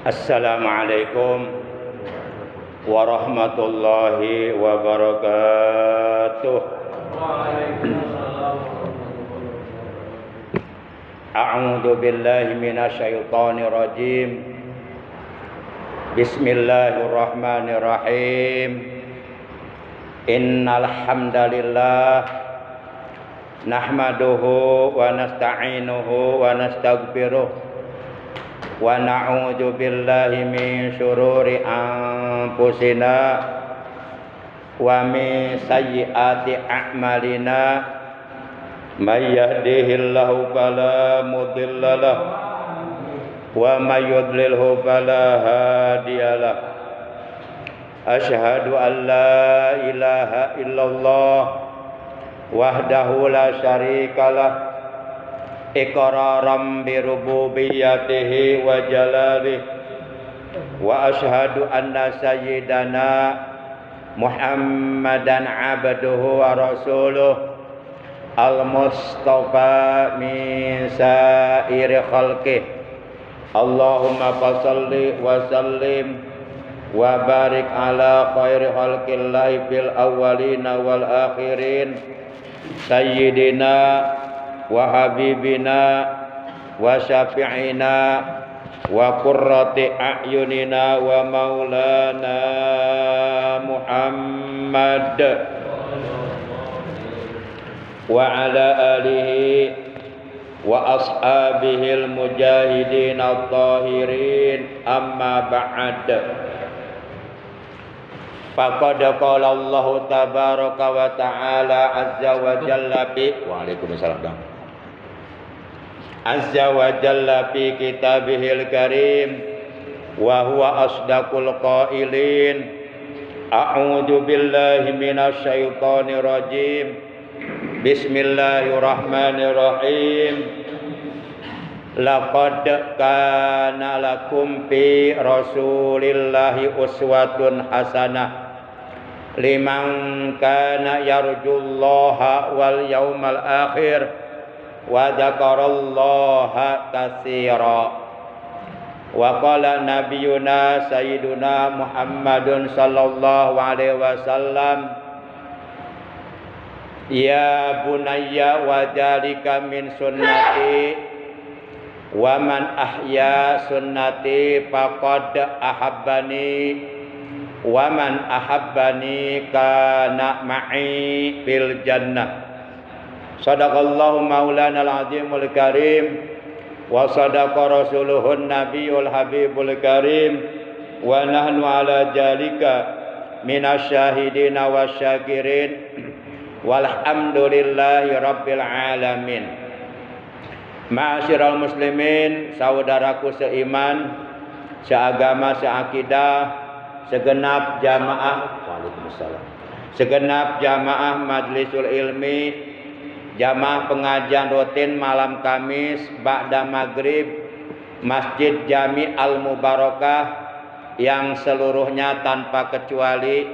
Assalamualaikum warahmatullahi wabarakatuh. A'udzu billahi minasyaitonir rajim. Bismillahirrahmanirrahim. Innal hamdalillah nahmaduhu wa nasta'inuhu wa nastaghfiruh wa na'udzu billahi min syururi anfusina wa min sayyiati a'malina may yahdihillahu fala mudilla lahu wa may yudlilhu fala hadiyalah. Asyhadu an la ilaha illallah wahdahu la syarikalah iqraram bi rububiyyatihi wa jalalihi wa asyhadu anna sayyidana Muhammadan abduhu wa rasuluh al-mustafa min sa'iri khalqih. Allahumma fassalli wa sallim wa barik ala khairi khalqillahi fil awwalina wal akhirin sayyidina wa habibina wa syafi'ina wa qurrati a'yunina wa maulana Muhammad wa ala alihi wa ashabihil mujahidin at-tahirin amma ba'd. Faqad qala Allah tabaraka wa ta'ala azza wa jalla fi Waalaikumsalam. Azza wa jalla fi kitabihil karim wa huwa asdaqul qailin. A'udzu billahi minasy syaithanir rajim. Bismillahirrahmanirrahim. Laqad kana lakum fi rasulillahi uswatun hasanah liman kana yarjullaha wal yawmal akhir wa dzakarallaha katsira. Wa qala nabiyuna sayyiduna Muhammadun sallallahu alaihi wasallam, ya bunayya wa dzalika min sunnati wa man ahya sunnati faqad ahabbani wa man ahabbani kana ma'i fil jannah. Sadaqallahu maulana al-azimul karim wa sadaqa rasuluhun nabiyul habibul karim wa nahnu ala jalika minasyahidina wasyakirin walhamdulillahi rabbil alamin. Ma'asyiral muslimin, saudaraku seiman, seagama, seakidah, segenap jamaah, Waalaikumsalam, segenap jamaah majlisul ilmi, jamaah pengajian rutin malam Kamis ba'da maghrib Masjid Jami Al-Mubarakah yang seluruhnya tanpa kecuali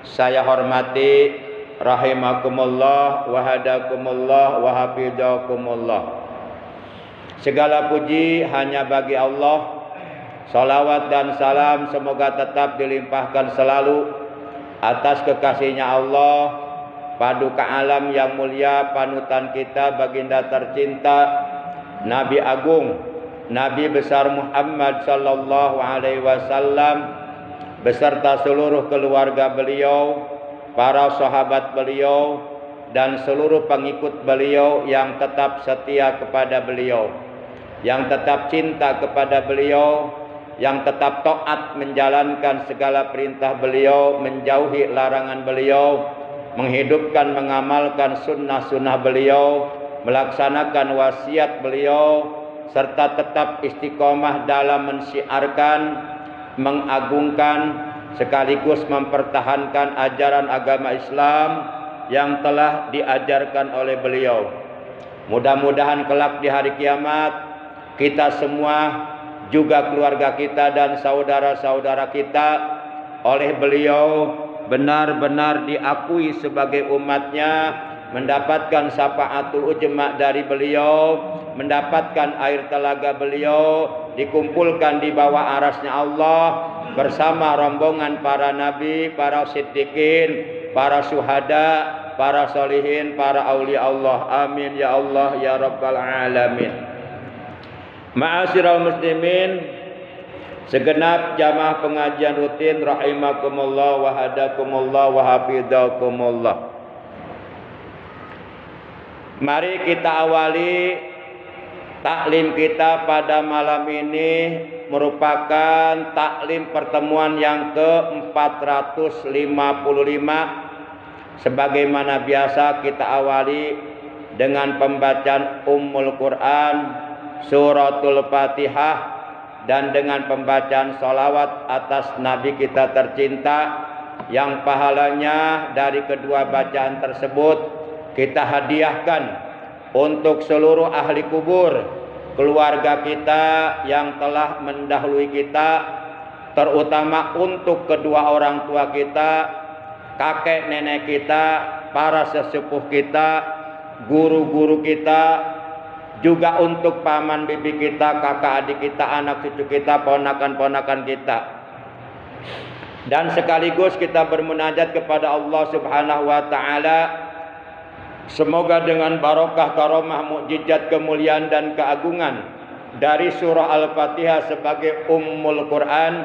saya hormati, rahimakumullah wa hadakumullah wa hafizakumullah. Segala puji hanya bagi Allah. Salawat dan salam semoga tetap dilimpahkan selalu atas kekasihnya Allah, paduka alam yang mulia, panutan kita, baginda tercinta, Nabi Agung, Nabi besar Muhammad sallallahu alaihi wasallam beserta seluruh keluarga beliau, para sahabat beliau, dan seluruh pengikut beliau yang tetap setia kepada beliau, yang tetap cinta kepada beliau, yang tetap taat menjalankan segala perintah beliau, menjauhi larangan beliau, menghidupkan, mengamalkan sunnah-sunnah beliau, melaksanakan wasiat beliau, serta tetap istiqomah dalam mensyiarkan, mengagungkan, sekaligus mempertahankan ajaran agama Islam yang telah diajarkan oleh beliau. Mudah-mudahan kelak di hari kiamat kita semua, juga keluarga kita dan saudara-saudara kita oleh beliau benar-benar diakui sebagai umatnya, mendapatkan syafaatul ujma dari beliau, mendapatkan air telaga beliau, dikumpulkan di bawah arasnya Allah bersama rombongan para nabi, para siddiqin, para syuhada, para solihin, para aulia Allah. Amin ya Allah ya rabbal alamin. Ma'asyiral muslimin, segenap jamaah pengajian rutin rahimakumullah wa hadakumullah wa hafizakumullah. Mari kita awali taklim kita pada malam ini, merupakan taklim pertemuan yang ke-455. Sebagaimana biasa kita awali dengan pembacaan Ummul Quran, Suratul Fatihah, dan dengan pembacaan sholawat atas Nabi kita tercinta, yang pahalanya dari kedua bacaan tersebut kita hadiahkan untuk seluruh ahli kubur, keluarga kita yang telah mendahului kita, terutama untuk kedua orang tua kita, kakek nenek kita, para sesepuh kita, guru-guru kita, juga untuk paman bibi kita, kakak adik kita, anak cucu kita, ponakan-ponakan kita. Dan sekaligus kita bermunajat kepada Allah Subhanahu wa taala, semoga dengan barokah, karomah, mukjizat, kemuliaan dan keagungan dari surah Al-Fatihah sebagai Ummul Quran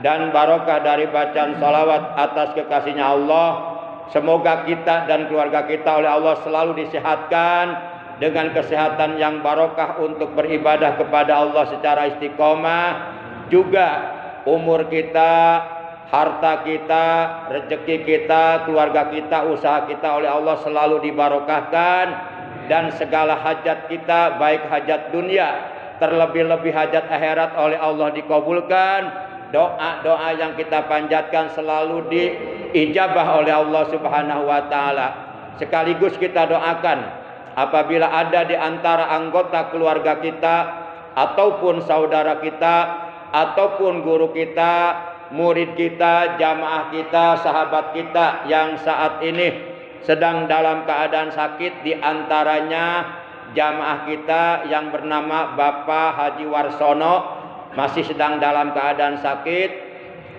dan barokah dari bacaan salawat atas kekasihnya Allah, semoga kita dan keluarga kita oleh Allah selalu disehatkan dengan kesehatan yang barokah untuk beribadah kepada Allah secara istiqomah. Juga umur kita, harta kita, rezeki kita, keluarga kita, usaha kita oleh Allah selalu dibarokahkan, dan segala hajat kita, baik hajat dunia terlebih-lebih hajat akhirat, oleh Allah dikabulkan. Doa-doa yang kita panjatkan selalu diijabah oleh Allah Subhanahu wa taala. Sekaligus kita doakan apabila ada di antara anggota keluarga kita ataupun saudara kita ataupun guru kita, murid kita, jamaah kita, sahabat kita yang saat ini sedang dalam keadaan sakit, di antaranya jamaah kita yang bernama Bapak Haji Warsono masih sedang dalam keadaan sakit,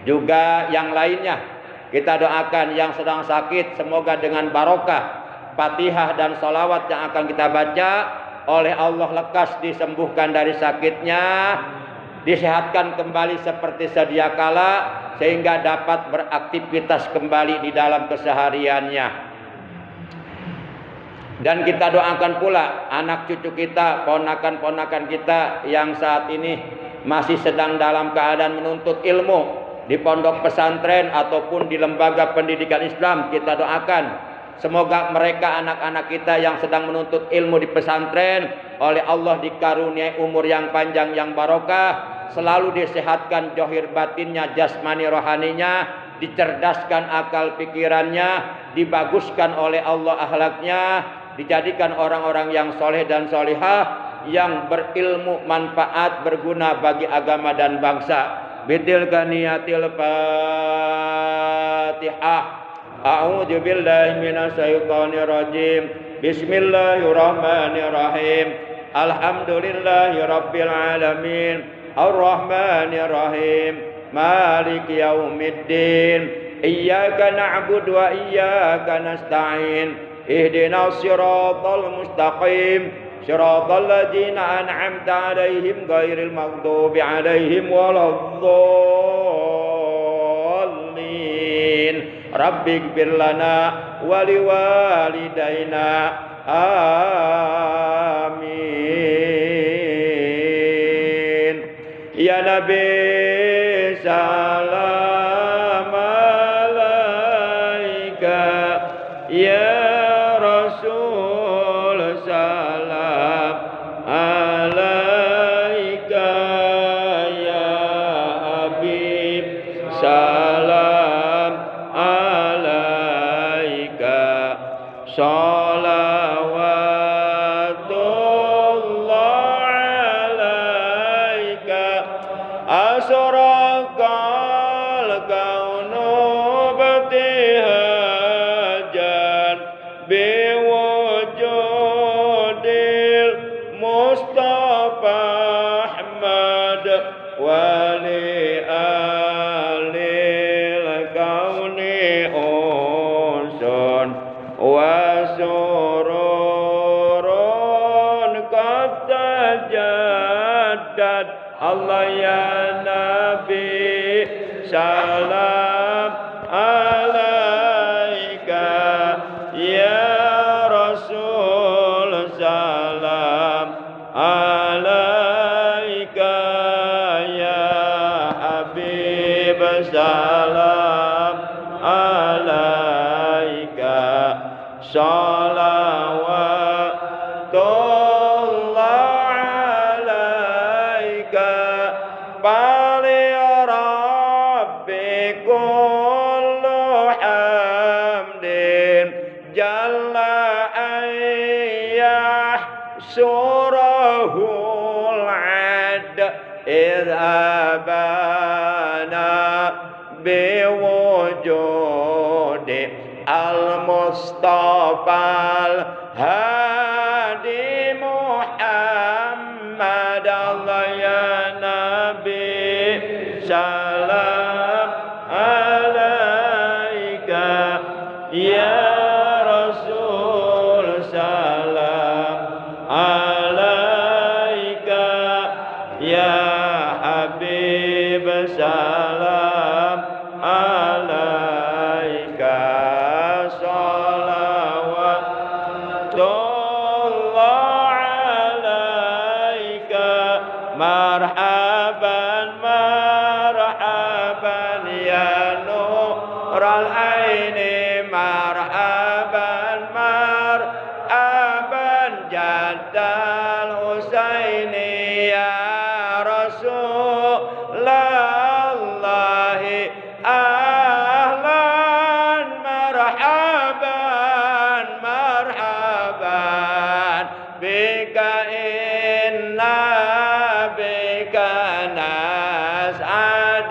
juga yang lainnya kita doakan yang sedang sakit, semoga dengan barokah Fatihah dan salawat yang akan kita baca oleh Allah lekas disembuhkan dari sakitnya, disehatkan kembali seperti sedia kala, sehingga dapat beraktivitas kembali di dalam kesehariannya. Dan kita doakan pula anak cucu kita, ponakan-ponakan kita yang saat ini masih sedang dalam keadaan menuntut ilmu di pondok pesantren ataupun di lembaga pendidikan Islam. Kita doakan semoga mereka, anak-anak kita yang sedang menuntut ilmu di pesantren, oleh Allah dikaruniai umur yang panjang yang barokah, selalu disehatkan johir batinnya, jasmani rohaninya, dicerdaskan akal pikirannya, dibaguskan oleh Allah akhlaknya, dijadikan orang-orang yang soleh dan solihah, yang berilmu, manfaat, berguna bagi agama dan bangsa. Bitil kaniyatil Fatihah. A'udzu billahi minasyaitonir rajim. Bismillahirrahmanirrahim. Alhamdulillahi rabbil alamin. Arrahmanir rahim. Maliki yaumiddin. Iyyaka na'budu wa iyyaka nasta'in. Ihdinas siratal mustaqim. Shiratal ladzina an'amta 'alaihim ghairil maghdubi 'alaihim waladdallin. Rabbighfir lana wa liwalidayna. Amin. Ya Nabi salam alaika, ya Rasul salam alaika, ya Habib salam alaika, salawatullah alaika, asraqal kaunu batihajan biwujudil Mustafa Ahmad ولآل الكون أنس وسرور قد تجدد الله يا نبي سلام عليك يا رسول سلام عليك يا حبيب سلام عليك صلوات الله عليك فلربي كل حمد جل أن يحشره العد إذ أبانا بوجود المصطفى الهادي محمد الله يا نبي سلام عليك يا رسول سلام عليك يا حبيب سلام عليك صلوات الله عليك مرحبا مرحبا يا نور العين مرحبا مرحبا جد الحسين يا رسول الله أهلا مرحبا مرحبا بك إنا بك نسعد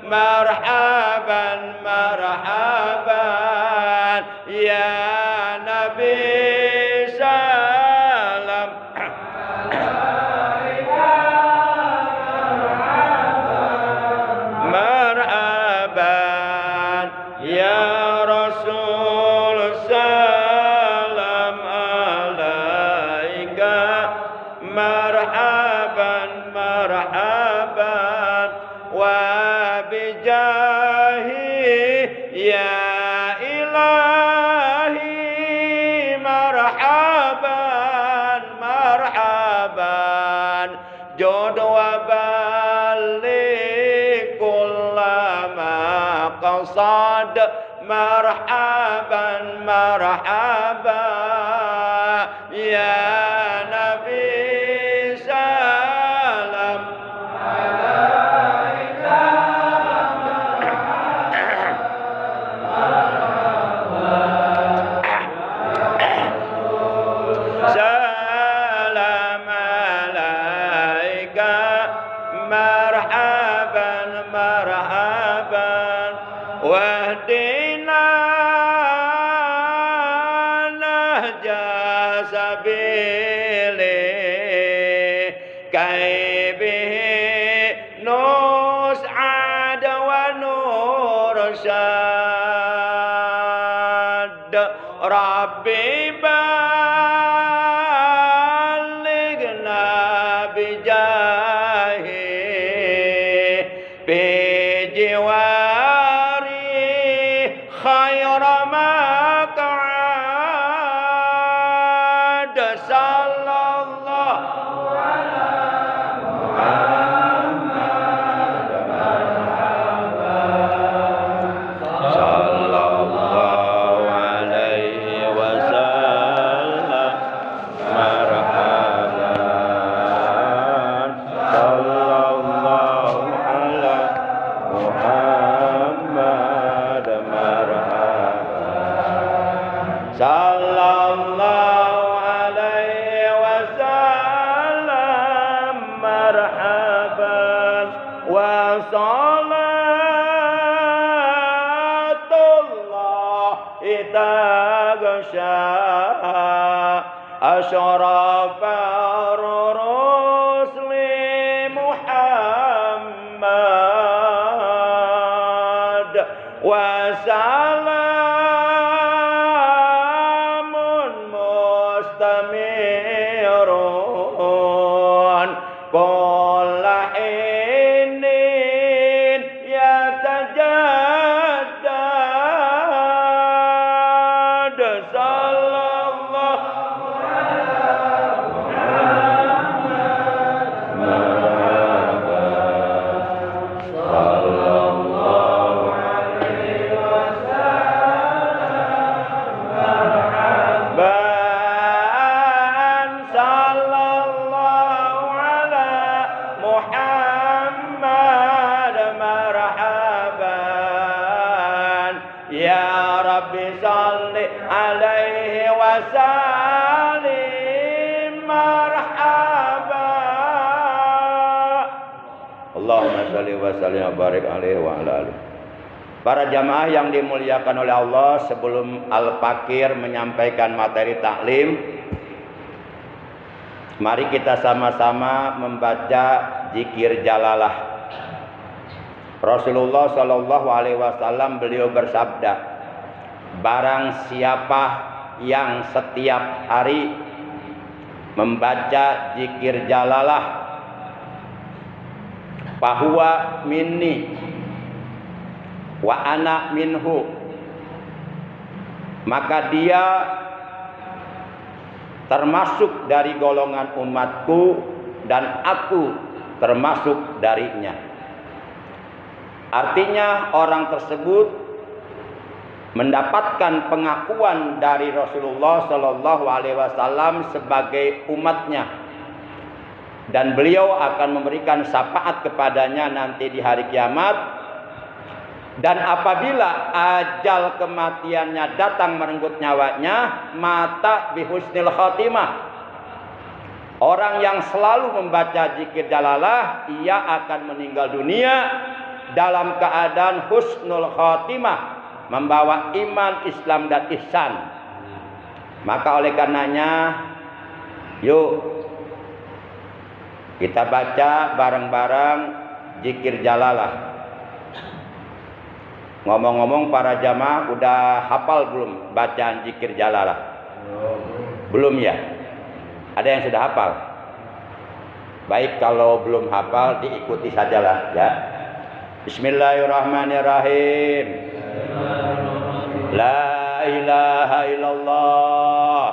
مرحبا مرحبا يا نبي سلام مرحبا يا رسول سلام عليك مرحبا مرحبا وبجاهه يا إلهي مرحبا مرحبا جود وبلغ كل ما قصد مرحبا مرحبا يا نبي سلام عليك سلام عليك مرحبا مرحبا واهدنا نهج سبيله كي به نسعد ونرشد ربي بلغنا بجاهه بجواري خير مقعد صلى الله على محمد صلى الله عليه وسلم مرحبا صلى الله على محمد مرحبا صلى الله عليه وسلم مرحبا وصلاة الله تغشى أشرف الرسل محمد wa salamun mustamirun kulla inin yatajaddad sallallahu Ya Rabbi salli alaihi wa sallim marhaba. Allahumma salli wa sallim wa barik alaihi wa ala alihi. Para jamaah yang dimuliakan oleh Allah, sebelum Al-Fakir menyampaikan materi taklim, mari kita sama-sama membaca zikir jalalah. Rasulullah Shallallahu Alaihi Wasallam beliau bersabda, barang siapa yang setiap hari membaca zikir jalalah, fahuwa minni wa ana minhu, maka dia termasuk dari golongan umatku dan aku termasuk darinya. Artinya orang tersebut mendapatkan pengakuan dari Rasulullah Shallallahu Alaihi Wasallam sebagai umatnya, dan beliau akan memberikan syafaat kepadanya nanti di hari kiamat. Dan apabila ajal kematiannya datang merenggut nyawanya, mata bihusnil khatimah. Orang yang selalu membaca zikir jalalah, ia akan meninggal dunia dalam keadaan husnul khatimah, membawa iman, Islam dan ihsan. Maka oleh karenanya, yuk kita baca bareng-bareng zikir jalalah. Ngomong-ngomong, para jamaah udah hafal belum bacaan zikir jalalah? Belum ya? Ada yang sudah hafal? Baik, kalau belum hafal diikuti sajalah ya. Bismillahirrahmanirrahim. La ilaha illallah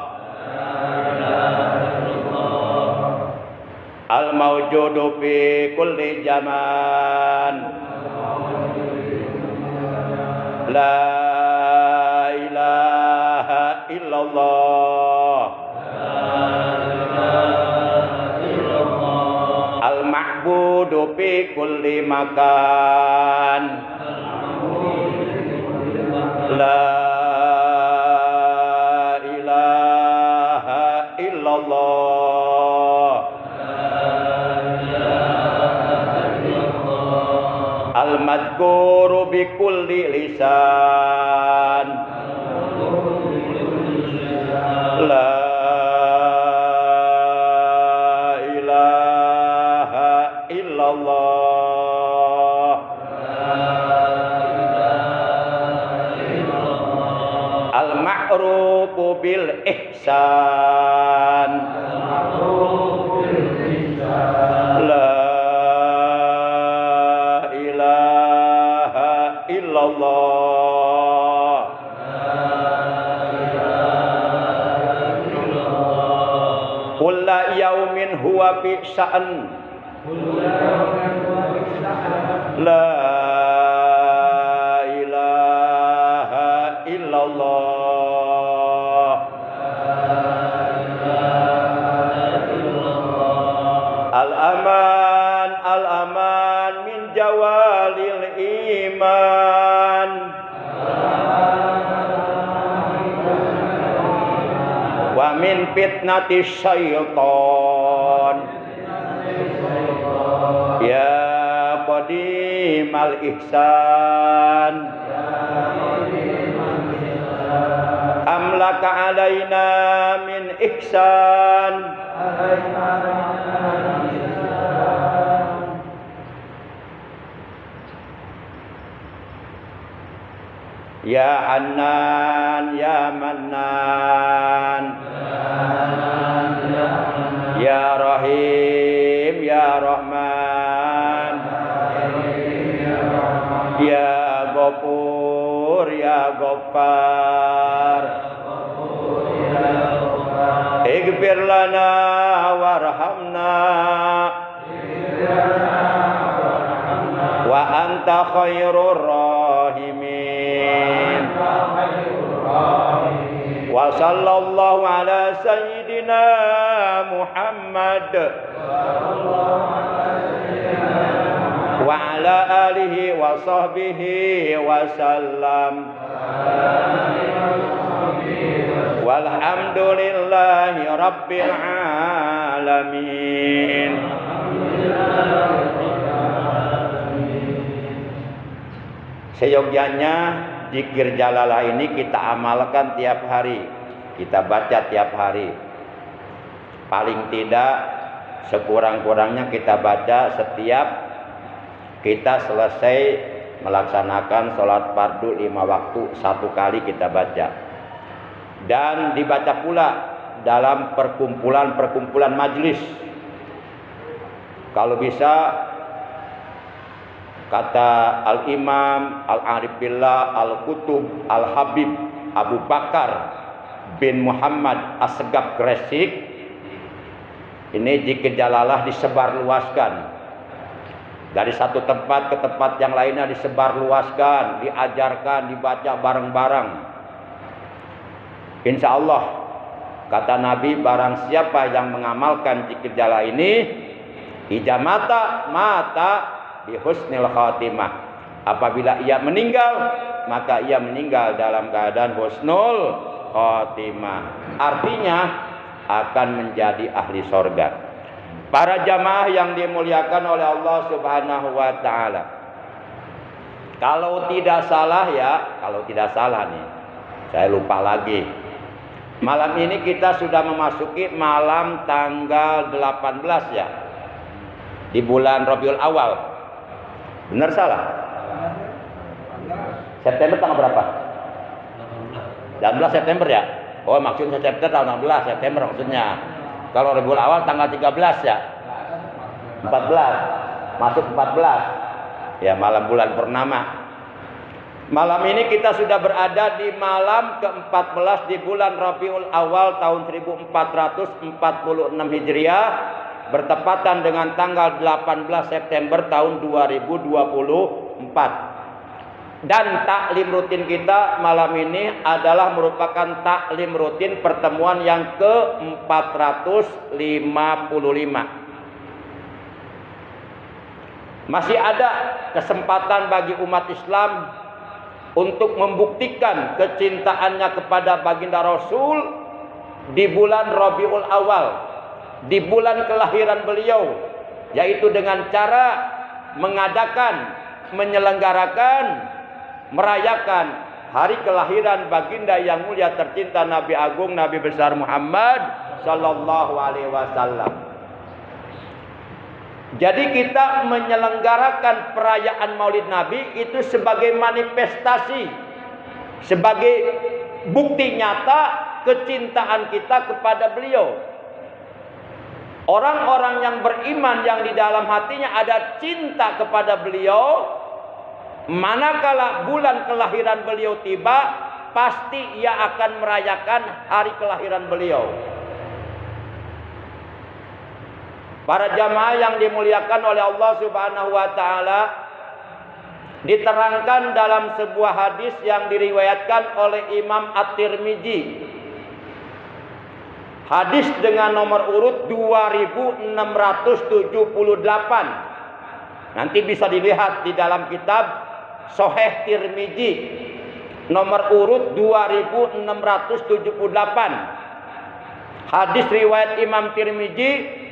al-mawjudu fi kulli zaman. La ilaha illallah al-ma'budu fi kulli makan. La ilaha illallah al-madhkuru bi kulli lisan. La ilaha illallah al-ma'rufu bil ihsan. La ilaha illallah kulla yaumin huwa fi sya'n. La ilaha illallah al-aman al-aman min jawalil iman. Wa min fitnati syaitan. Ya qadimal ihsan amlaka alaina min ihsan. Ya Hannan ya Mannan, Ya Rahim ya Rahman, Ya Ghafur ya Ghaffar, Ighfir lana warhamna wa anta khairur rahimin. Wa sallallahu ala sayyidina Muhammad wa ala alihi wa sahbihi wa sallam. Walhamdulillahi rabbil alamin. Seyogyanya zikir jalalah ini kita amalkan tiap hari, kita baca tiap hari. Paling tidak sekurang-kurangnya kita baca setiap kita selesai melaksanakan sholat fardu 5 waktu 1 kali kita baca. Dan dibaca pula dalam perkumpulan majlis. Kalau bisa, kata Al-Imam Al-Arif Billah Al-Qutub Al-Habib Abu Bakar bin Muhammad As-Segaf Gresik, ini zikir jalalah disebarluaskan dari satu tempat ke tempat yang lainnya, disebarluaskan, diajarkan, dibaca bareng-bareng. Insya Allah, kata Nabi, barang siapa yang mengamalkan zikir jalalah ini, ijamata mata bi husnil khatimah. Apabila ia meninggal, maka ia meninggal dalam keadaan husnul khatimah. Artinya akan menjadi ahli sorga. Para jamaah yang dimuliakan oleh Allah Subhanahu wa taala. Kalau tidak salah nih, saya lupa lagi. Malam ini kita sudah memasuki malam tanggal 18 ya. Di bulan Rabiul Awal. Benar salah? September tanggal berapa? 18 September ya? Oh, maksudnya September tanggal 16 September maksudnya. Kalau Rabiul Awal tanggal 13 ya? 14. Masuk 14. Ya, malam bulan purnama. Malam ini kita sudah berada di malam ke-14 di bulan Rabiul Awal tahun 1446 Hijriah. Bertepatan dengan tanggal 18 September tahun 2024. Dan taklim rutin kita malam ini adalah merupakan taklim rutin pertemuan yang ke-455. Masih ada kesempatan bagi umat Islam untuk membuktikan kecintaannya kepada baginda Rasul di bulan Rabiul Awal, di bulan kelahiran beliau, yaitu dengan cara mengadakan, menyelenggarakan, merayakan hari kelahiran baginda yang mulia tercinta Nabi Agung, Nabi besar Muhammad sallallahu alaihi wasallam. Jadi kita menyelenggarakan perayaan Maulid Nabi itu sebagai manifestasi, sebagai bukti nyata kecintaan kita kepada beliau. Orang-orang yang beriman yang di dalam hatinya ada cinta kepada beliau, manakala bulan kelahiran beliau tiba, pasti ia akan merayakan hari kelahiran beliau. Para jamaah yang dimuliakan oleh Allah Subhanahu wa taala, diterangkan dalam sebuah hadis yang diriwayatkan oleh Imam At-Tirmidzi. Hadis dengan nomor urut 2678. Nanti bisa dilihat di dalam kitab Sahih Tirmidzi nomor urut 2678. Hadis riwayat Imam Tirmidzi,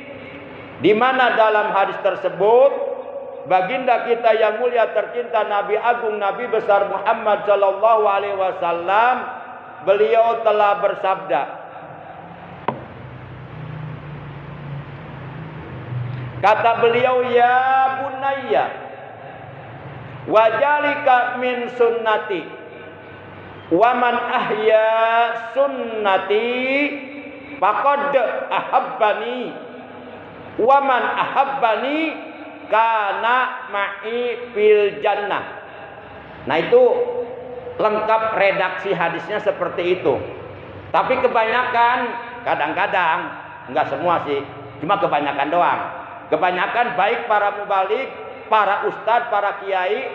di mana dalam hadis tersebut baginda kita yang mulia tercinta Nabi Agung, Nabi besar Muhammad sallallahu alaihi wasallam, beliau telah bersabda, kata beliau, ya bunayya wajalika min sunnati Wa man ahya sunnati faqad ahabbani. Wa man ahabbani kana ma'i fil jannah. Nah itu lengkap redaksi hadisnya seperti itu. Tapi kebanyakan, kadang-kadang, enggak semua sih, cuma kebanyakan doang. Kebanyakan baik para mubalik, para ustadz, para kiai,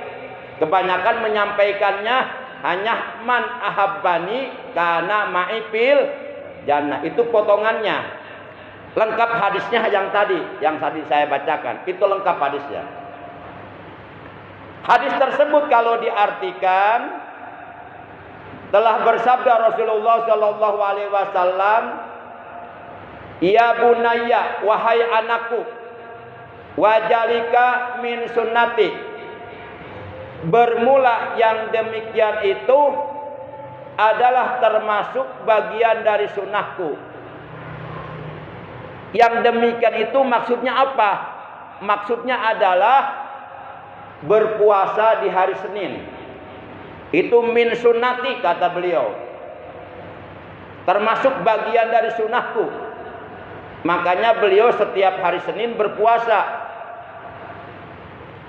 kebanyakan menyampaikannya hanya man ahabbani kana ma'i fil jannah. Itu potongannya. Lengkap hadisnya yang tadi saya bacakan, itu lengkap hadisnya. Hadis tersebut kalau diartikan, telah bersabda Rasulullah sallallahu alaihi wasallam, "Ya bunayya, wahai anakku, wajalika min sunnati." Bermula yang demikian itu adalah termasuk bagian dari sunnahku. Yang demikian itu maksudnya apa? Maksudnya adalah berpuasa di hari Senin. Itu min sunnati kata beliau. Termasuk bagian dari sunnahku. Makanya beliau setiap hari Senin berpuasa.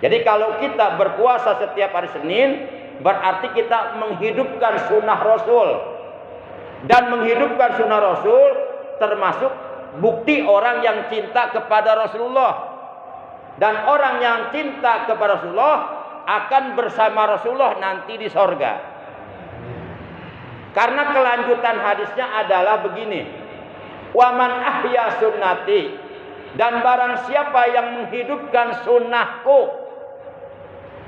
Jadi kalau kita berpuasa setiap hari Senin, berarti kita menghidupkan sunnah Rasul. Dan menghidupkan sunnah Rasul termasuk bukti orang yang cinta kepada Rasulullah. Dan orang yang cinta kepada Rasulullah akan bersama Rasulullah nanti di sorga. Karena kelanjutan hadisnya adalah begini. Waman ahya sunnati. Dan barang siapa yang menghidupkan sunnahku.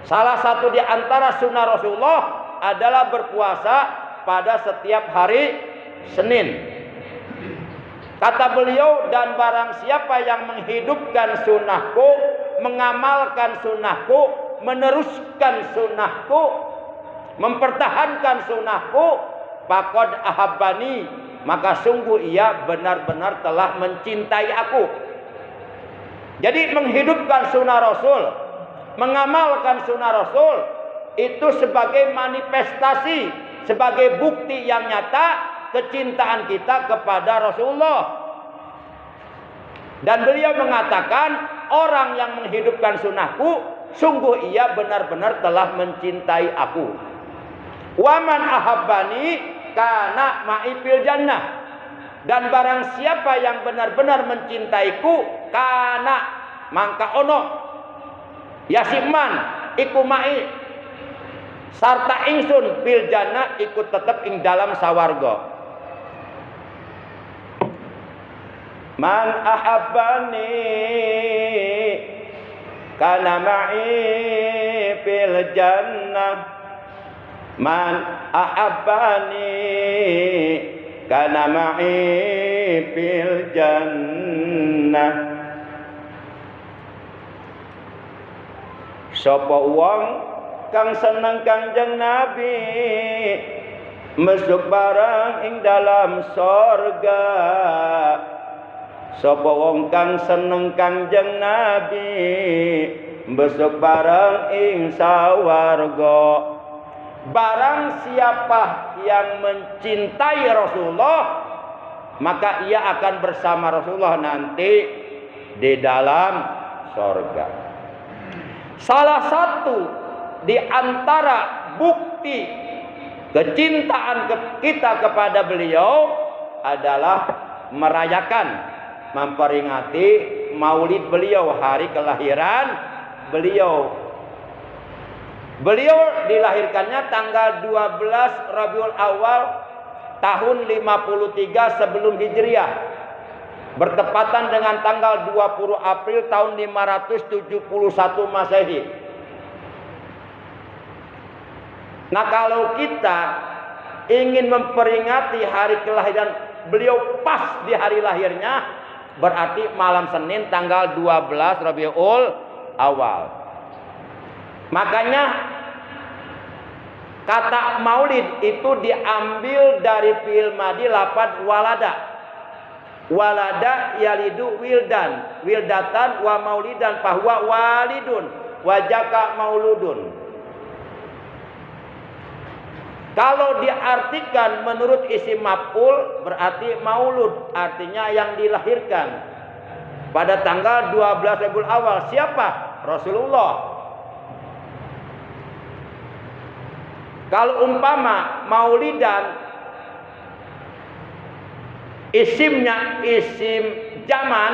Salah satu di antara sunnah Rasulullah adalah berpuasa pada setiap hari Senin. Kata beliau, dan barang siapa yang menghidupkan sunnahku, mengamalkan sunnahku, meneruskan sunnahku, mempertahankan sunnahku, faqad ahabbani, maka sungguh ia benar-benar telah mencintai aku. Jadi menghidupkan sunnah Rasul, mengamalkan sunnah Rasul, itu sebagai manifestasi, sebagai bukti yang nyata kecintaan kita kepada Rasulullah. Dan beliau mengatakan, orang yang menghidupkan sunnahku, sungguh ia benar-benar telah mencintai aku. Waman ahabbani kana ma'i fil jannah. Dan barang siapa yang benar-benar mencintaiku, kana mangka ono yasiman iku ma'i sarta ingsun fil jannah, ikut tetap ing dalam sawarga. Man ahabbani kana ma'i fil jannah. Man ahabbani kana ma'i fil jannah. Sapa wong kang seneng Kanjeng Nabi, mesuk bareng ing dalam sorga. Sapa wong kang seneng Kanjeng Nabi, besok bareng ing sawarga. Barang siapa yang mencintai Rasulullah, maka ia akan bersama Rasulullah nanti di dalam sorga. Salah satu di antara bukti kecintaan kita kepada beliau adalah merayakan, memperingati maulid beliau, hari kelahiran beliau. Beliau dilahirkannya tanggal 12 Rabiul Awal tahun 53 sebelum Hijriah, bertepatan dengan tanggal 20 April tahun 571 Masehi. Nah, kalau kita ingin memperingati hari kelahiran beliau pas di hari lahirnya, berarti malam Senin tanggal 12 Rabiul Awal. Makanya kata maulid itu diambil dari fi'il madhi lafadz walada. Walada yalidu wildan, wildatan wa maulidan fahuwa walidun, wajaka mauludun. Kalau diartikan menurut isim maf'ul berarti maulud, artinya yang dilahirkan pada tanggal 12 Rabiul Awal. Siapa? Rasulullah. Kalau umpama maulidan isimnya isim zaman,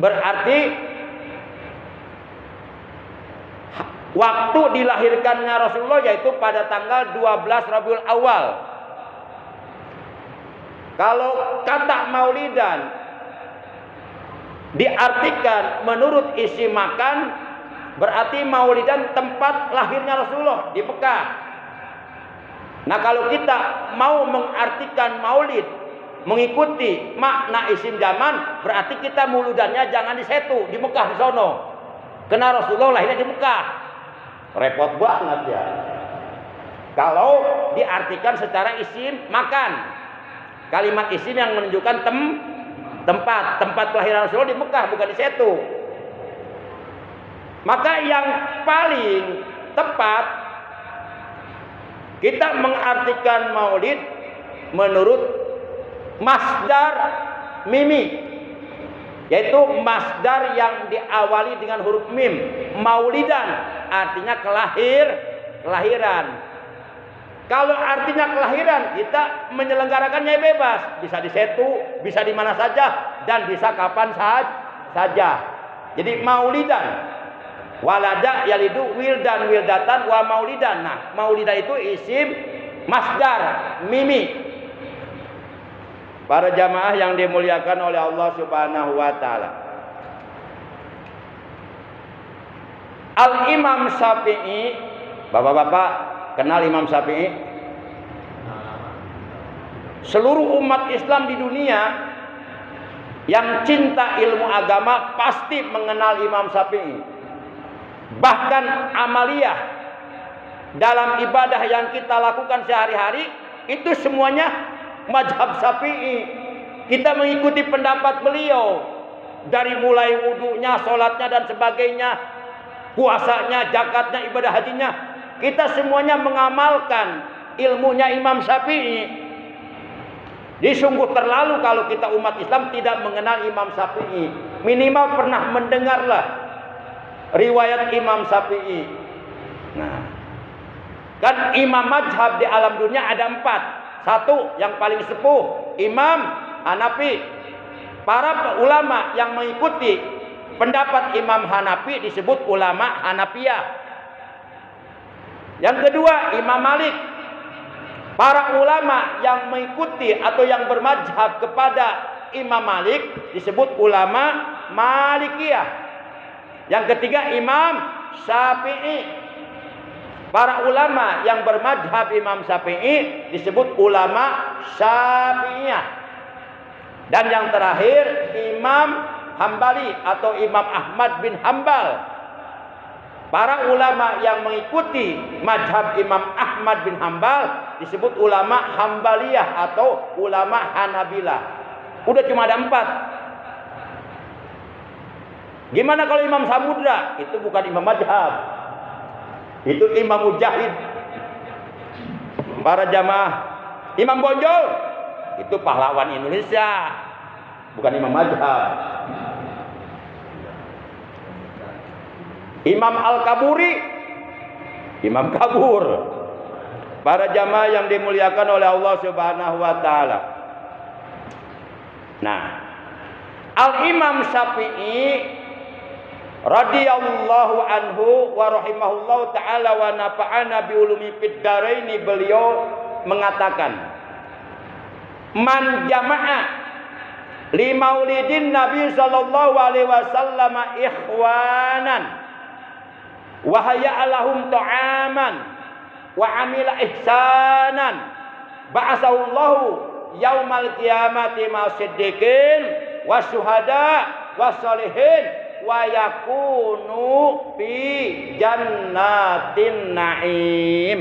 berarti waktu dilahirkannya Rasulullah yaitu pada tanggal 12 Rabiul Awal. Kalau kata maulidan diartikan menurut isi makan, berarti maulidan tempat lahirnya Rasulullah di Mekah. Nah, kalau kita mau mengartikan maulid mengikuti makna isim zaman, berarti kita muludannya jangan di situ, di Mekah di sono. Karena Rasulullah lahirnya di Mekah. Repot banget ya. Kalau diartikan secara isim makan, kalimat isim yang menunjukkan tempat kelahiran Rasulullah di Mekah, bukan di situ. Maka yang paling tepat kita mengartikan maulid menurut masdar mimi, yaitu masdar yang diawali dengan huruf mim. Maulidan artinya kelahiran. Kalau artinya kelahiran, kita menyelenggarakannya bebas, bisa di situ, bisa di mana saja, dan bisa kapan saja. Jadi maulidan, walada yalidu wildan wildatan wa maulidan. Nah, maulidan itu isim masdar mimi. Para jamaah yang dimuliakan oleh Allah Subhanahu wa taala. Al-Imam Syafi'i, Bapak-bapak kenal Imam Syafi'i? Seluruh umat Islam di dunia yang cinta ilmu agama pasti mengenal Imam Syafi'i. Bahkan amaliyah dalam ibadah yang kita lakukan sehari-hari itu semuanya mazhab Syafi'i. Kita mengikuti pendapat beliau dari mulai wudunya, sholatnya dan sebagainya, puasanya, zakatnya, ibadah hajinya. Kita semuanya mengamalkan ilmunya Imam Syafi'i. Jadi sungguh terlalu kalau kita umat Islam tidak mengenal Imam Syafi'i. Minimal pernah mendengarlah riwayat Imam Syafi'i. Nah, kan imam mazhab di alam dunia ada 4. Satu yang paling sepuh, Imam Hanafi. Para ulama yang mengikuti pendapat Imam Hanafi disebut ulama Hanafiyah. Yang kedua, Imam Malik. Para ulama yang mengikuti atau yang bermadzhab kepada Imam Malik disebut ulama Malikiyah. Yang ketiga, Imam Syafi'i. Para ulama yang bermadzhab Imam Syafi'i disebut ulama Syafi'iyah. Dan yang terakhir, Imam Hambali atau Imam Ahmad bin Hambal. Para ulama yang mengikuti mazhab Imam Ahmad bin Hambal disebut ulama Hambaliyah atau ulama Hanabilah. Udah cuma ada 4. Gimana kalau Imam Samudra? Itu bukan imam mazhab, itu Imam Mujahid. Para jamaah, Imam Bonjol itu pahlawan Indonesia, bukan imam mazhab. Imam Al-Kaburi, imam kabur. Para jamaah yang dimuliakan oleh Allah Subhanahu wa taala. Nah, Al-Imam Syafi'i radhiyallahu anhu wa rahimahullahu taala wa nafa'ana bi ulumi fid dharaini, beliau mengatakan, man jama'a li maulidin Nabi sallallahu alaihi wasallam ikhwanan wa haya'alahum ta'aman wa amila ihsanan ba'asallahu yaumal qiyamati ma siddiqin wa syuhada wa sholihin wa yakunu fi jannatin na'im.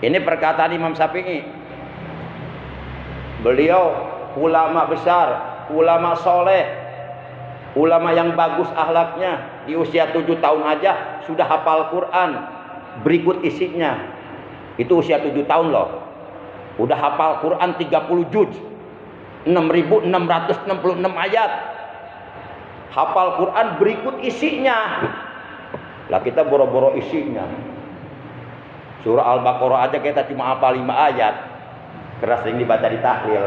Ini perkataan Imam Syafi'i. Beliau ulama besar, ulama soleh, ulama yang bagus akhlaknya. Di usia 7 tahun aja sudah hafal Quran, berikut isinya. Itu usia 7 tahun loh. Udah hafal Quran 30 juz. 6.666 ayat. Hafal Quran berikut isinya. Lah kita boro-boro isinya. Surah Al-Baqarah aja kita cuma hafal 5 ayat. Keras sering dibaca di tahlil.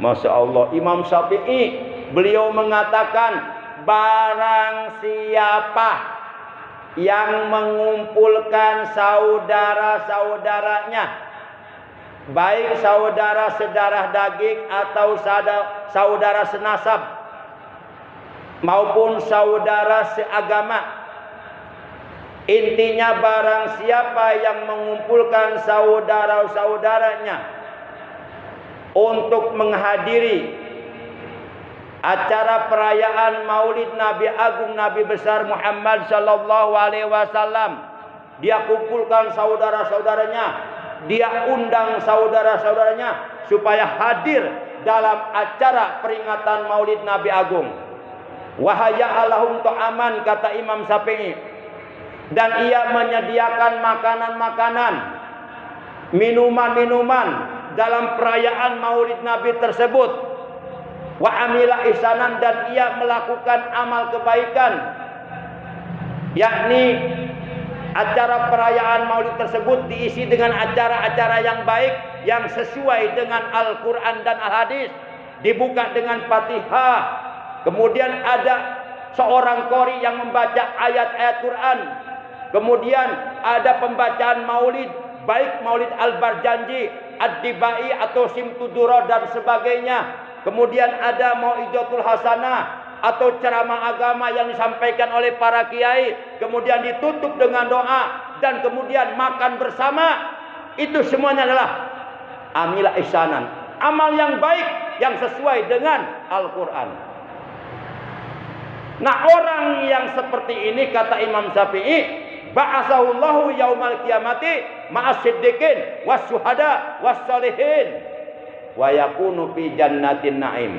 Masya Allah. Imam Syafi'i, beliau mengatakan, barang siapa yang mengumpulkan saudara-saudaranya, baik saudara sedarah daging atau saudara senasab maupun saudara seagama, intinya barang siapa yang mengumpulkan saudara-saudaranya untuk menghadiri acara perayaan Maulid Nabi Agung Nabi besar Muhammad sallallahu alaihi wasallam, dia kumpulkan saudara-saudaranya, dia undang saudara-saudaranya supaya hadir dalam acara peringatan Maulid Nabi Agung. Wahaya Allahum ta'aman, kata Imam Syafi'i, dan ia menyediakan makanan-makanan, minuman-minuman dalam perayaan Maulid Nabi tersebut. Wa amila ihsanan, dan ia melakukan amal kebaikan, yakni acara perayaan Maulid tersebut diisi dengan acara-acara yang baik yang sesuai dengan Al-Quran dan Al-Hadis. Dibuka dengan Fatihah, kemudian ada seorang qori yang membaca ayat-ayat Quran, kemudian ada pembacaan Maulid, baik Maulid Al-Barjanji, Ad-Dibai atau Simtuduro dan sebagainya. Kemudian ada Mau'izatul Hasanah atau ceramah agama yang disampaikan oleh para kiai, kemudian ditutup dengan doa, dan kemudian makan bersama. Itu semuanya adalah amila ihsanan, amal yang baik yang sesuai dengan Al-Quran. Nah, orang yang seperti ini, kata Imam Syafi'i, ba'asahullahu yaumal qiyamati ma'as siddiqin was syuhada was sholihin wa yakunu fi jannatin na'im.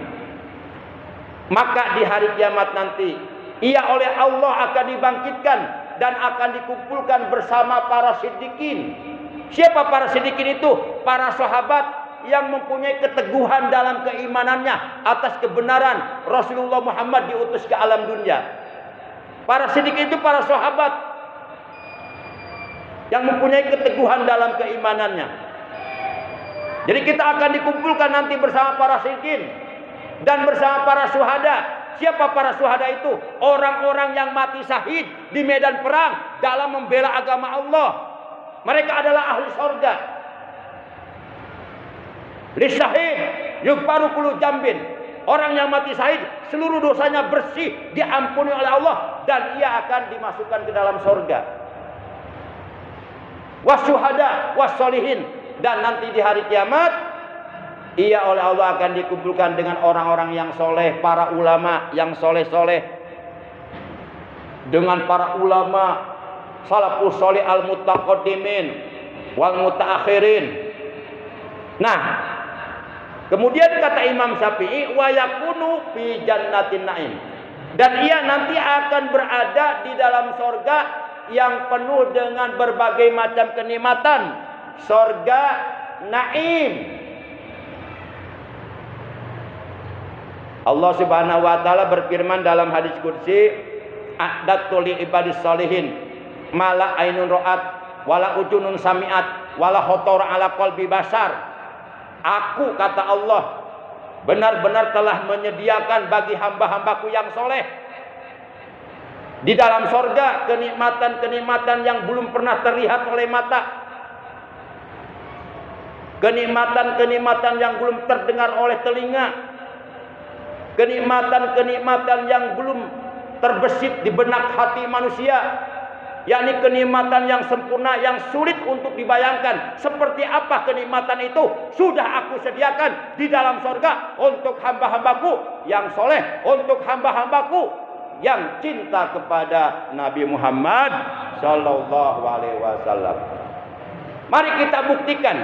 Maka di hari kiamat nanti ia oleh Allah akan dibangkitkan dan akan dikumpulkan bersama para siddiqin. Siapa para siddiqin itu? Para sahabat yang mempunyai keteguhan dalam keimanannya atas kebenaran Rasulullah Muhammad diutus ke alam dunia. Para siddiqin itu para sahabat yang mempunyai keteguhan dalam keimanannya. Jadi kita akan dikumpulkan nanti bersama para siddiqin dan bersama para syuhada. Siapa para syuhada itu? Orang-orang yang mati syahid di medan perang dalam membela agama Allah. Mereka adalah ahli surga. Lisyahid yughfaru kullu dzambin. Orang yang mati syahid seluruh dosanya bersih, diampuni oleh Allah, dan ia akan dimasukkan ke dalam surga. Wasyuhada wassolihin. Dan nanti di hari kiamat ia oleh Allah akan dikumpulkan dengan orang-orang yang soleh, para ulama yang soleh-soleh, dengan para ulama salafus soleh al-mutaqaddimin wal mutaakhirin. Nah, kemudian kata Imam Syafi'i, wa yakunu fi jannatin na'im, dan ia nanti akan berada di dalam surga yang penuh dengan berbagai macam kenikmatan. Surga Naim. Allah Subhanahu wa taala berfirman dalam hadis qudsi, a'dadtu li ibadis sholihin mala ainun ra'at wala udunun sami'at wala khatara ala qalbi basar. Aku, kata Allah, benar-benar telah menyediakan bagi hamba-hambaku yang soleh di dalam surga kenikmatan-kenikmatan yang belum pernah terlihat oleh mata, kenikmatan-kenikmatan yang belum terdengar oleh telinga, kenikmatan-kenikmatan yang belum terbesit di benak hati manusia, yakni kenikmatan yang sempurna yang sulit untuk dibayangkan. Seperti apa kenikmatan itu? Sudah aku sediakan di dalam surga untuk hamba-hambaku yang soleh, untuk hamba-hambaku yang cinta kepada Nabi Muhammad sallallahu alaihi wasallam. Mari kita buktikan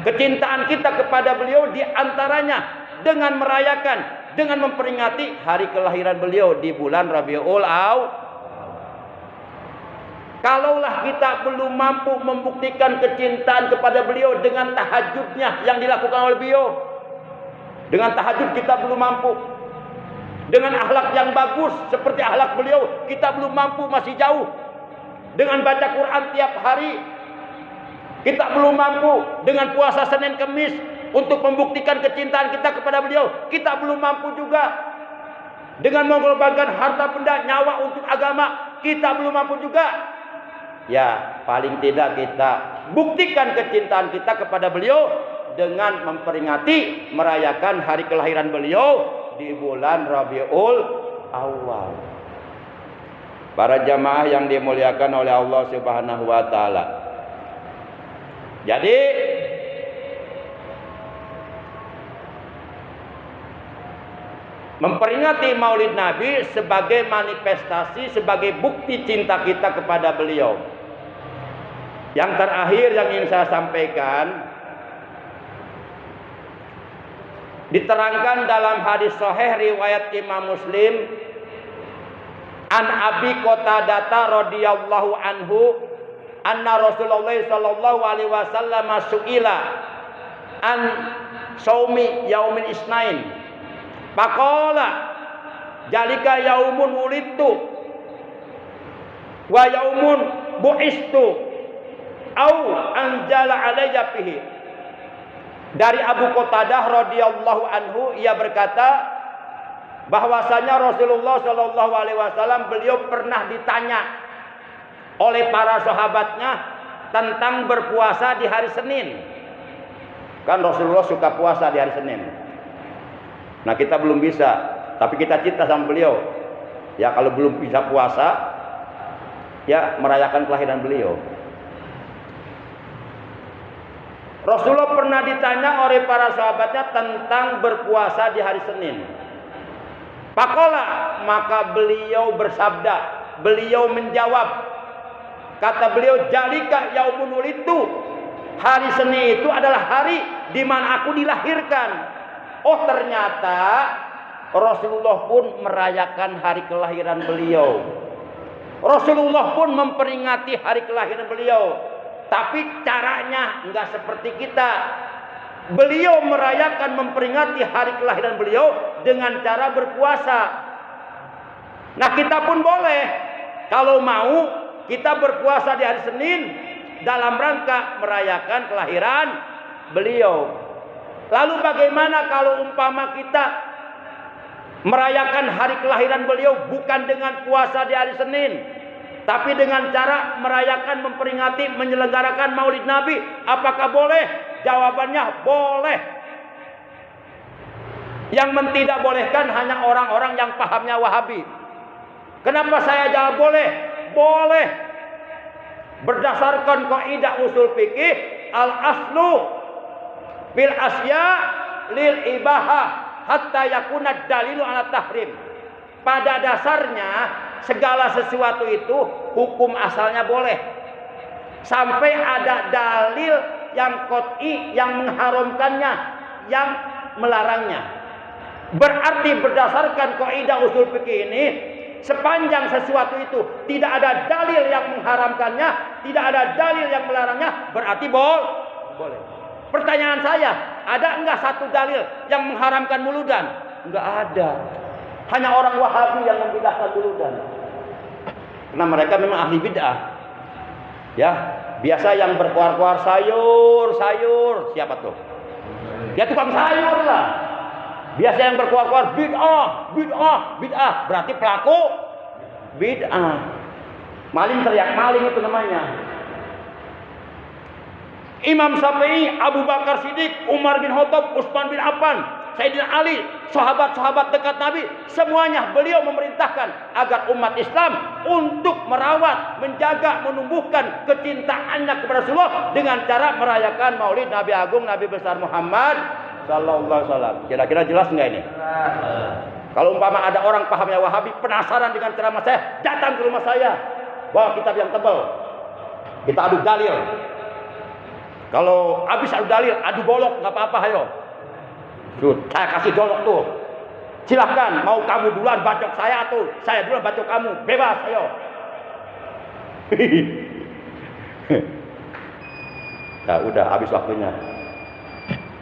kecintaan kita kepada beliau, di antaranya dengan merayakan, dengan memperingati hari kelahiran beliau di bulan Rabiul Awal. Kalaulah kita belum mampu membuktikan kecintaan kepada beliau dengan tahajudnya yang dilakukan oleh beliau, dengan tahajud kita belum mampu, dengan akhlak yang bagus seperti akhlak beliau kita belum mampu, masih jauh. Dengan baca Quran tiap hari kita belum mampu, dengan puasa Senin Kemis untuk membuktikan kecintaan kita kepada beliau kita belum mampu juga. Dengan mengorbankan harta benda, nyawa untuk agama kita belum mampu juga. Ya, paling tidak kita buktikan kecintaan kita kepada beliau dengan memperingati, merayakan hari kelahiran beliau di bulan Rabiul Awal. Para jamaah yang dimuliakan oleh Allah Subhanahu wa taala. Jadi memperingati Maulid Nabi sebagai manifestasi, sebagai bukti cinta kita kepada beliau. Yang terakhir yang ingin saya sampaikan, diterangkan dalam hadis sahih riwayat Imam Muslim, an Abi Qatadah radhiyallahu anhu, anna Rasulullah sallallahu alaihi wasallam su'ila an saumi yaumil isnain. Faqala jalika yaumun wulidtu wa yaumun bu'istu au anzala alayya fihi. Dari Abu Qatadah radhiyallahu anhu, ia berkata bahwasanya Rasulullah sallallahu alaihi wasallam beliau pernah ditanya oleh para sahabatnya tentang berpuasa di hari Senin. Kan Rasulullah suka puasa di hari Senin. Nah, kita belum bisa, tapi kita cinta sama beliau. Ya, kalau belum bisa puasa, ya merayakan kelahiran beliau. Rasulullah pernah ditanya oleh para sahabatnya tentang berpuasa di hari Senin. Faqala, maka beliau bersabda, beliau menjawab, kata beliau, jalika yaumun wulidtu, hari Senin itu adalah hari di mana aku dilahirkan. Oh, ternyata Rasulullah pun merayakan hari kelahiran beliau. Rasulullah pun memperingati hari kelahiran beliau. Tapi caranya enggak seperti kita. Beliau merayakan, memperingati hari kelahiran beliau dengan cara berpuasa. Nah, kita pun boleh, kalau mau, kita berpuasa di hari Senin dalam rangka merayakan kelahiran beliau. Lalu bagaimana kalau umpama kita merayakan hari kelahiran beliau bukan dengan puasa di hari Senin, tapi dengan cara merayakan, memperingati, menyelenggarakan Maulid Nabi? Apakah boleh? Jawabannya boleh. Yang tidak bolehkan hanya orang-orang yang pahamnya Wahabi. Kenapa saya jawab boleh? Boleh. Berdasarkan kaidah usul fikih, al-aslu fil asya lil ibahah hatta yakuna dalilu ala tahrim. Pada dasarnya segala sesuatu itu hukum asalnya boleh sampai ada dalil yang qat'i yang mengharamkannya, yang melarangnya. Berarti berdasarkan kaidah usul fikih ini, sepanjang sesuatu itu tidak ada dalil yang mengharamkannya, tidak ada dalil yang melarangnya, berarti boleh. Pertanyaan saya, ada enggak satu dalil yang mengharamkan muludan? Enggak ada. Hanya orang Wahabi yang membid'ahkan muludan. Karena mereka memang ahli bid'ah. Ya, biasa yang berkuar-kuar sayur. Siapa tuh? Ya tukang sayur lah. Biasa yang berkuar-kuar bid'ah. Berarti pelaku bid'ah. Maling teriak maling itu namanya. Imam Syafi'i, Abu Bakar Siddiq, Umar bin Khattab, Utsman bin Affan, Sayyidina Ali, sahabat-sahabat dekat Nabi, semuanya beliau memerintahkan agar umat Islam untuk merawat, menjaga, menumbuhkan kecintaannya kepada Rasulullah dengan cara merayakan Maulid Nabi Agung Nabi besar Muhammad sallallahu alaihi wasallam. Kira-kira jelas enggak ini? Kalau umpama ada orang pahamnya Wahabi penasaran dengan ceramah saya, datang ke rumah saya, bawa kitab yang tebal, kita adu dalil. Kalau habis adu dalil, adu golok, nggak apa-apa, ayo. Saya kasih golok tuh. Silahkan, mau kamu duluan bacok saya atau saya duluan bacok kamu, bebas, ayo. Nah, udah habis waktunya.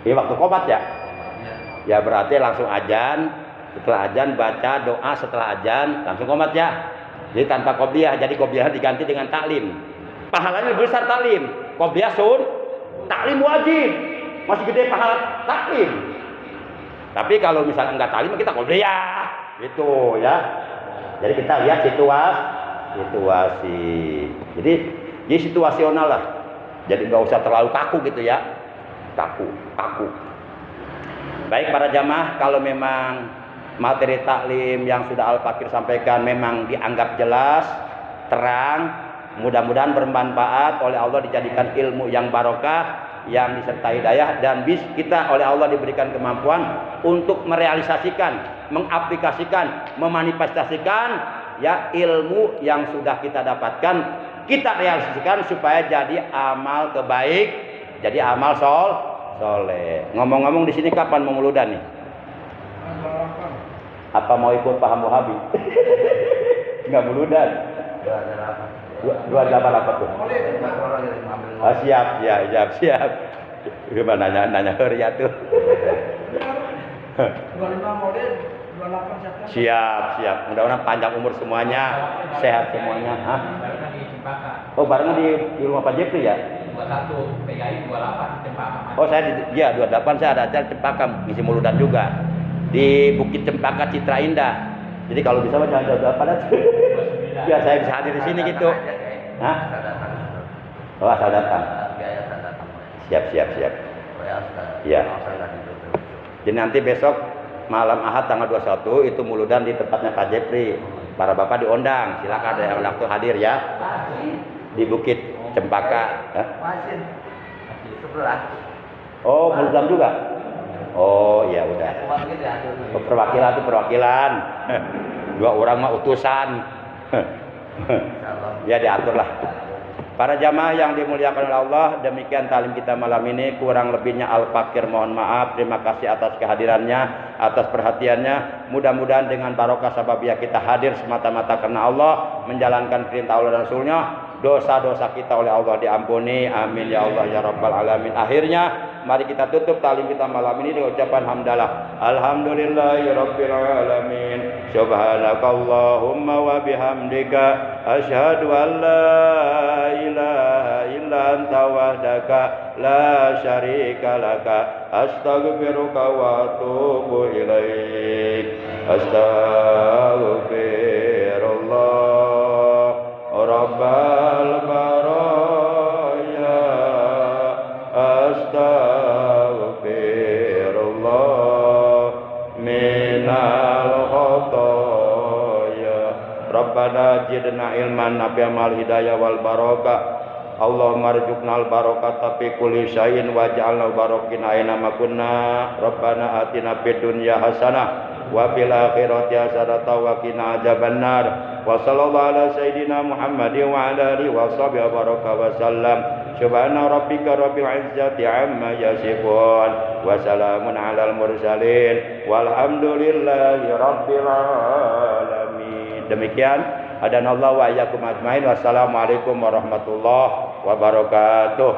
Ini waktu qomat ya? Ya berarti langsung azan. Setelah azan baca doa, setelah azan langsung qomat ya. Jadi tanpa qobliyah, jadi qobliyah diganti dengan taklim. Pahalanya lebih besar taklim. Qobliyah taklim wajib. Masih gede pahala taklim. Tapi kalau misalnya enggak taklim kita qobliyah. Gitu ya. Jadi kita lihat situasi. Jadi situasional lah. Jadi nggak usah terlalu kaku gitu ya. Kaku. Baik para jamaah, kalau memang materi taklim yang sudah Al-Fakir sampaikan memang dianggap jelas, terang, mudah-mudahan bermanfaat oleh Allah, dijadikan ilmu yang barokah, yang disertai hidayah, dan kita oleh Allah diberikan kemampuan untuk merealisasikan, mengaplikasikan, memanifestasikan ya ilmu yang sudah kita dapatkan, kita realisasikan supaya jadi amal kebaik, jadi amal soleh. Ngomong-ngomong di sini kapan mau muludan nih? Apa mau ikut paham Wahabi? Enggak muludan. 28 apa tuh? Oh, siap. Gimana nanya ya tuh. 25 Maulid, 28 September. Siap. Mudah-mudahan panjang umur semuanya, sehat semuanya. Hah? Oh, barengan di rumah Pak Jepri ya? 21 PKI 28 Cempaka. Oh, saya 28 saya ada acara Cempaka ngisi muludan juga. Di Bukit Cempaka Citra Indah. Jadi kalau bisa jangan jauh-jauh pada. Biar saya bisa hadir di sini gitu. Hah? Oh, asal datang. Siap. Ya. Jadi nanti besok malam Ahad tanggal 21 itu muludan di tempatnya Pak Jepri. Para bapak diundang, silakan ada yang waktu hadir ya. Di Bukit Cempaka. Masih sebelah. Oh, muludan juga. Oh, iya udah. Oh, perwakilan. 2 orang mah utusan. Ya diatur lah. Para jamaah yang dimuliakan oleh Allah, demikian talim kita malam ini. Kurang lebihnya Al-Fakir mohon maaf. Terima kasih atas kehadirannya, atas perhatiannya. Mudah-mudahan dengan barokah sababiyah kita hadir semata-mata karena Allah, menjalankan perintah Allah dan Rasulnya, dosa-dosa kita oleh Allah diampuni. Amin ya Allah ya Rabbal Alamin. Akhirnya mari kita tutup talim kita malam ini dengan ucapan hamdalah. Alhamdulillahirabbil alamin. Subhanakallahumma wa bihamdika asyhadu an la ilaha illa anta wahdaka la syarika laka astaghfiruka wa atubu ilaik. Astaghfirullah Rabbal baraya. Astaghfirullah minal khotoya. Rabbana zidna ilman nafi'an mal hidayah wal barakah. Allahumma rzuqna al barakata fi kulli syai'in waj'alna barakin aina ma kunna. Rabbana atina fid dunya hasanah wa fil akhirati hasanah wa qina adzabannar. Wa sallallahu ala sayidina Muhammadin wa ala alihi wa sahbihi baraka wa sallam. Subhana rabbika rabbil izzati amma yasifun wa salamun alal mursalin walhamdulillahi rabbil alamin. Demikian adanallahu wa iyyakum ajmain. Wassalamualaikum warahmatullahi wabarakatuh.